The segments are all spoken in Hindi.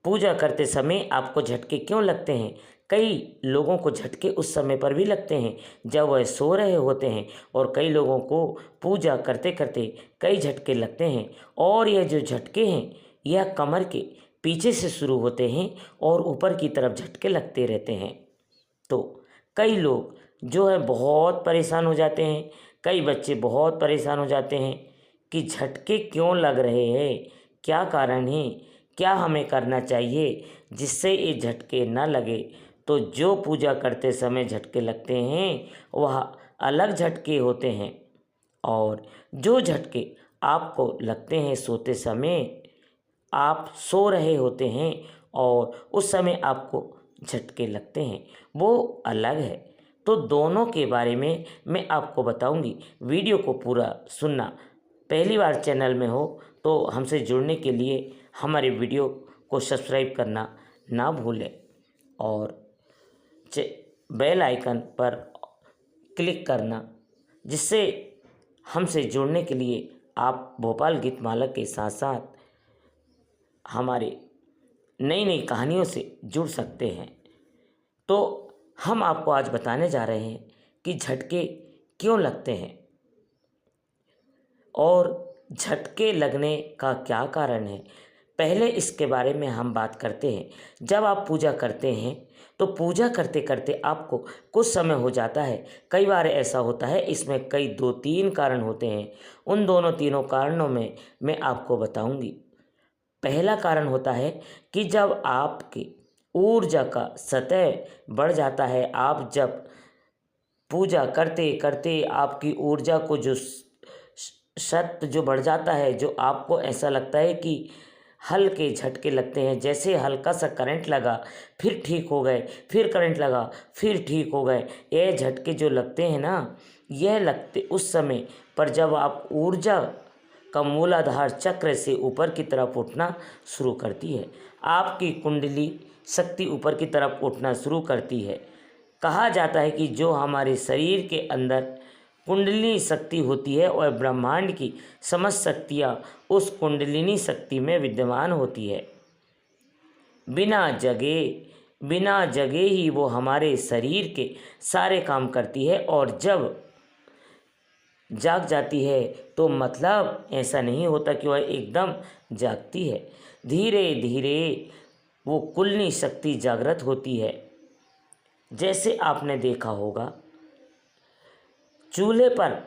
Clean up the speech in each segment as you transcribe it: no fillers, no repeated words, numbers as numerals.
पूजा करते समय आपको झटके क्यों लगते हैं? कई लोगों को झटके उस समय पर भी लगते हैं जब वह सो रहे होते हैं, और कई लोगों को पूजा करते करते कई झटके लगते हैं। और यह जो झटके हैं यह कमर के पीछे से शुरू होते हैं और ऊपर की तरफ झटके लगते रहते हैं। तो कई लोग जो है बहुत परेशान हो जाते हैं, कई बच्चे बहुत परेशान हो जाते हैं कि झटके क्यों लग रहे हैं, क्या कारण है, क्या हमें करना चाहिए जिससे ये झटके न लगे। तो जो पूजा करते समय झटके लगते हैं वह अलग झटके होते हैं, और जो झटके आपको लगते हैं सोते समय, आप सो रहे होते हैं और उस समय आपको झटके लगते हैं, वो अलग है। तो दोनों के बारे में मैं आपको बताऊंगी, वीडियो को पूरा सुनना। पहली बार चैनल में हो तो हमसे जुड़ने के लिए हमारे वीडियो को सब्सक्राइब करना ना भूलें, और बेल आइकन पर क्लिक करना, जिससे हमसे जुड़ने के लिए आप भोपाल गीतमाला के साथ साथ हमारे नई नई कहानियों से जुड़ सकते हैं। तो हम आपको आज बताने जा रहे हैं कि झटके क्यों लगते हैं और झटके लगने का क्या कारण है। पहले इसके बारे में हम बात करते हैं। जब आप पूजा करते हैं तो पूजा करते करते आपको कुछ समय हो जाता है। कई बार ऐसा होता है, इसमें कई 2-3 कारण होते हैं। उन दोनों तीनों कारणों में मैं आपको बताऊंगी। पहला कारण होता है कि जब आपकी ऊर्जा का सतह बढ़ जाता है, आप जब पूजा करते करते आपकी ऊर्जा को जो सत्व जो बढ़ जाता है, जो आपको ऐसा लगता है कि हल्के झटके लगते हैं, जैसे हल्का सा करंट लगा फिर ठीक हो गए, फिर करंट लगा फिर ठीक हो गए। ये झटके जो लगते हैं ना, यह लगते उस समय पर जब आप ऊर्जा का मूलाधार चक्र से ऊपर की तरफ उठना शुरू करती है, आपकी कुंडली शक्ति ऊपर की तरफ उठना शुरू करती है। कहा जाता है कि जो हमारे शरीर के अंदर कुंडलिनी शक्ति होती है और ब्रह्मांड की समस्त शक्तियाँ उस कुंडलिनी शक्ति में विद्यमान होती है। बिना जगे ही वो हमारे शरीर के सारे काम करती है, और जब जाग जाती है तो मतलब ऐसा नहीं होता कि वह एकदम जागती है। धीरे धीरे वो कुंडलिनी शक्ति जागृत होती है। जैसे आपने देखा होगा, चूल्हे पर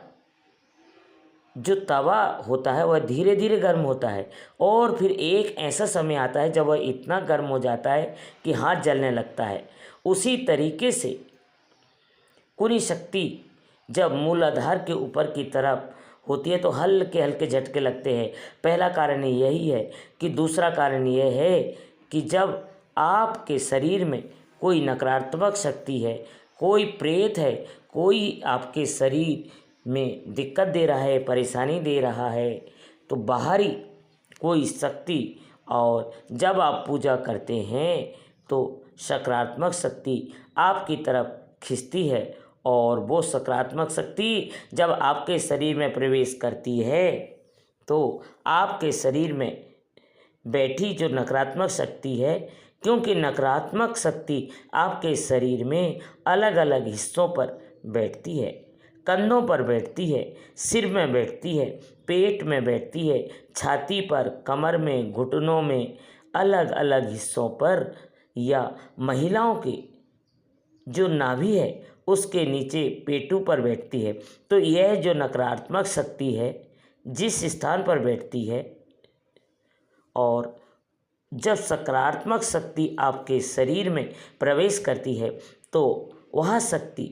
जो तवा होता है वह धीरे धीरे गर्म होता है, और फिर एक ऐसा समय आता है जब वह इतना गर्म हो जाता है कि हाथ जलने लगता है। उसी तरीके से कुंडलिनी शक्ति जब मूलाधार के ऊपर की तरफ होती है तो हल्के हल्के झटके लगते हैं। पहला कारण यही है। कि दूसरा कारण यह है कि जब आपके शरीर में कोई नकारात्मक शक्ति है, कोई प्रेत है, कोई आपके शरीर में दिक्कत दे रहा है, परेशानी दे रहा है, तो बाहरी कोई शक्ति, और जब आप पूजा करते हैं तो सकारात्मक शक्ति आपकी तरफ खिंचती है, और वो सकारात्मक शक्ति जब आपके शरीर में प्रवेश करती है तो आपके शरीर में बैठी जो नकारात्मक शक्ति है, क्योंकि नकारात्मक शक्ति आपके शरीर में अलग अलग हिस्सों पर बैठती है। कंधों पर बैठती है, सिर में बैठती है, पेट में बैठती है, छाती पर, कमर में, घुटनों में, अलग अलग हिस्सों पर, या महिलाओं के जो नाभि है उसके नीचे पेटू पर बैठती है। तो यह जो नकारात्मक शक्ति है जिस स्थान पर बैठती है, और जब सकारात्मक शक्ति आपके शरीर में प्रवेश करती है तो वह शक्ति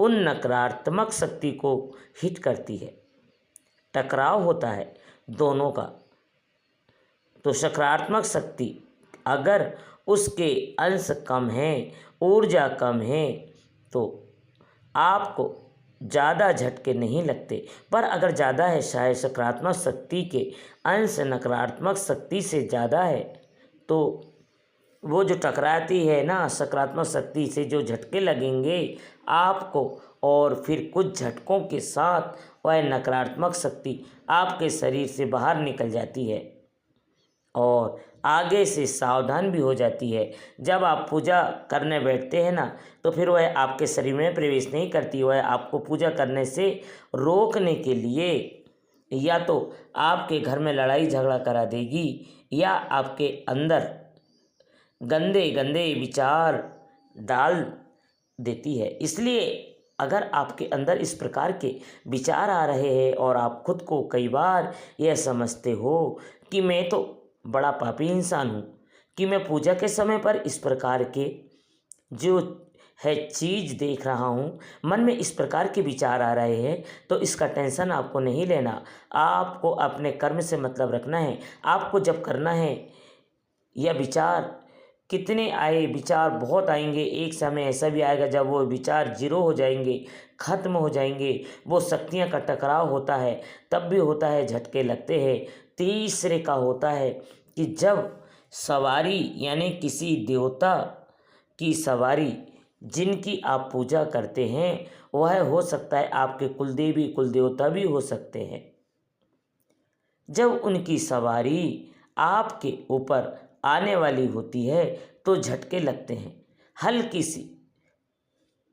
उन नकारात्मक शक्ति को हिट करती है, टकराव होता है दोनों का। तो सकारात्मक शक्ति अगर उसके अंश कम हैं, ऊर्जा कम है, तो आपको ज़्यादा झटके नहीं लगते। पर अगर ज़्यादा है, शायद सकारात्मक शक्ति के अंश नकारात्मक शक्ति से ज़्यादा है, तो वो जो टकराती है ना सकारात्मक शक्ति से, जो झटके लगेंगे आपको, और फिर कुछ झटकों के साथ वह नकारात्मक शक्ति आपके शरीर से बाहर निकल जाती है, और आगे से सावधान भी हो जाती है। जब आप पूजा करने बैठते हैं ना, तो फिर वह आपके शरीर में प्रवेश नहीं करती। वह आपको पूजा करने से रोकने के लिए या तो आपके घर में लड़ाई झगड़ा करा देगी या आपके अंदर गंदे गंदे विचार डाल देती है। इसलिए अगर आपके अंदर इस प्रकार के विचार आ रहे हैं और आप खुद को कई बार यह समझते हो कि मैं तो बड़ा पापी इंसान हूँ, कि मैं पूजा के समय पर इस प्रकार के जो है चीज़ देख रहा हूँ, मन में इस प्रकार के विचार आ रहे हैं, तो इसका टेंशन आपको नहीं लेना। आपको अपने कर्म से मतलब रखना है। आपको जब करना है, यह विचार कितने आए, विचार बहुत आएंगे, एक समय ऐसा भी आएगा जब वो विचार जीरो हो जाएंगे, खत्म हो जाएंगे। वो शक्तियाँ का टकराव होता है, तब भी होता है झटके लगते हैं। तीसरे का होता है कि जब सवारी यानी किसी देवता की सवारी जिनकी आप पूजा करते हैं, वह हो सकता है आपके कुलदेवी कुलदेवता भी हो सकते हैं। जब उनकी सवारी आपके ऊपर आने वाली होती है तो झटके लगते हैं, हल्की सी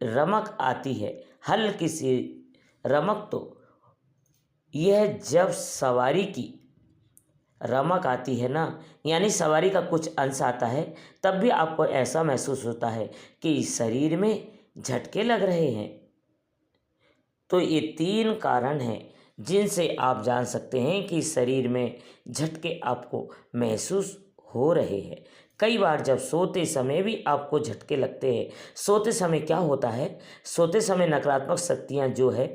रमक आती है, हल्की सी रमक। तो यह जब सवारी की रमक आती है ना, यानी सवारी का कुछ अंश आता है, तब भी आपको ऐसा महसूस होता है कि शरीर में झटके लग रहे हैं। तो ये 3 कारण हैं जिनसे आप जान सकते हैं कि शरीर में झटके आपको महसूस हो रहे हैं। कई बार जब सोते समय भी आपको झटके लगते हैं। सोते समय क्या होता है, सोते समय नकारात्मक शक्तियाँ जो है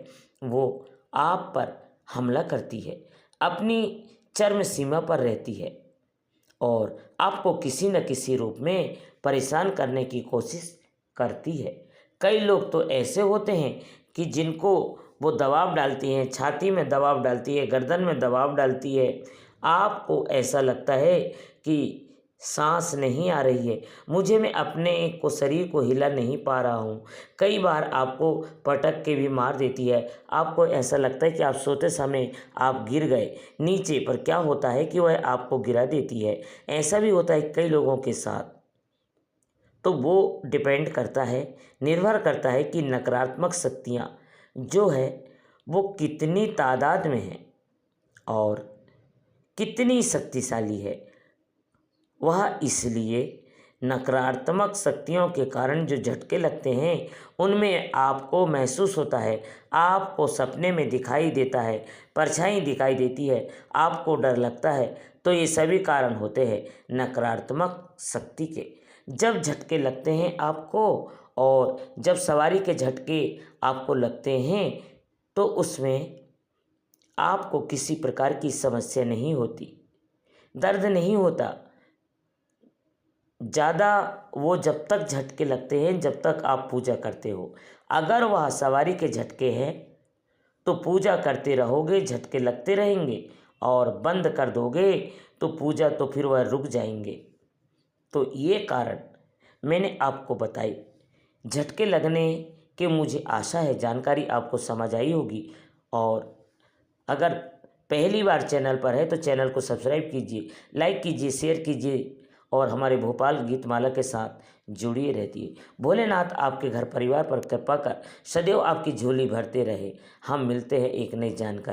वो आप पर हमला करती है, अपनी चरम सीमा पर रहती है और आपको किसी न किसी रूप में परेशान करने की कोशिश करती है। कई लोग तो ऐसे होते हैं कि जिनको वो दबाव डालती हैं, छाती में दबाव डालती है, गर्दन में दबाव डालती है। आपको ऐसा लगता है कि सांस नहीं आ रही है, मुझे मैं अपने को शरीर को हिला नहीं पा रहा हूँ। कई बार आपको पटक के भी मार देती है। आपको ऐसा लगता है कि आप सोते समय आप गिर गए नीचे, पर क्या होता है कि वह आपको गिरा देती है। ऐसा भी होता है कई लोगों के साथ। तो वो डिपेंड करता है, निर्भर करता है कि नकारात्मक शक्तियाँ जो है वो कितनी तादाद में है और कितनी शक्तिशाली है। वह इसलिए नकारात्मक शक्तियों के कारण जो झटके लगते हैं उनमें आपको महसूस होता है, आपको सपने में दिखाई देता है, परछाई दिखाई देती है, आपको डर लगता है। तो ये सभी कारण होते हैं नकारात्मक शक्ति के। जब झटके लगते हैं आपको और जब सवारी के झटके आपको लगते हैं तो उसमें आपको किसी प्रकार की समस्या नहीं होती, दर्द नहीं होता ज़्यादा। वो जब तक झटके लगते हैं जब तक आप पूजा करते हो। अगर वह सवारी के झटके हैं तो पूजा करते रहोगे, झटके लगते रहेंगे, और बंद कर दोगे तो पूजा तो फिर वह रुक जाएंगे। तो ये कारण मैंने आपको बताई। झटके लगने के मुझे आशा है जानकारी आपको समझ आई होगी। और अगर पहली बार चैनल पर है तो चैनल को सब्सक्राइब कीजिए, लाइक कीजिए, शेयर कीजिए और हमारे भोपाल गीतमाला के साथ जुड़िए रहती। भोलेनाथ आपके घर परिवार पर कृपा कर सदैव आपकी झोली भरते रहे। हम मिलते हैं एक नई जानकारी।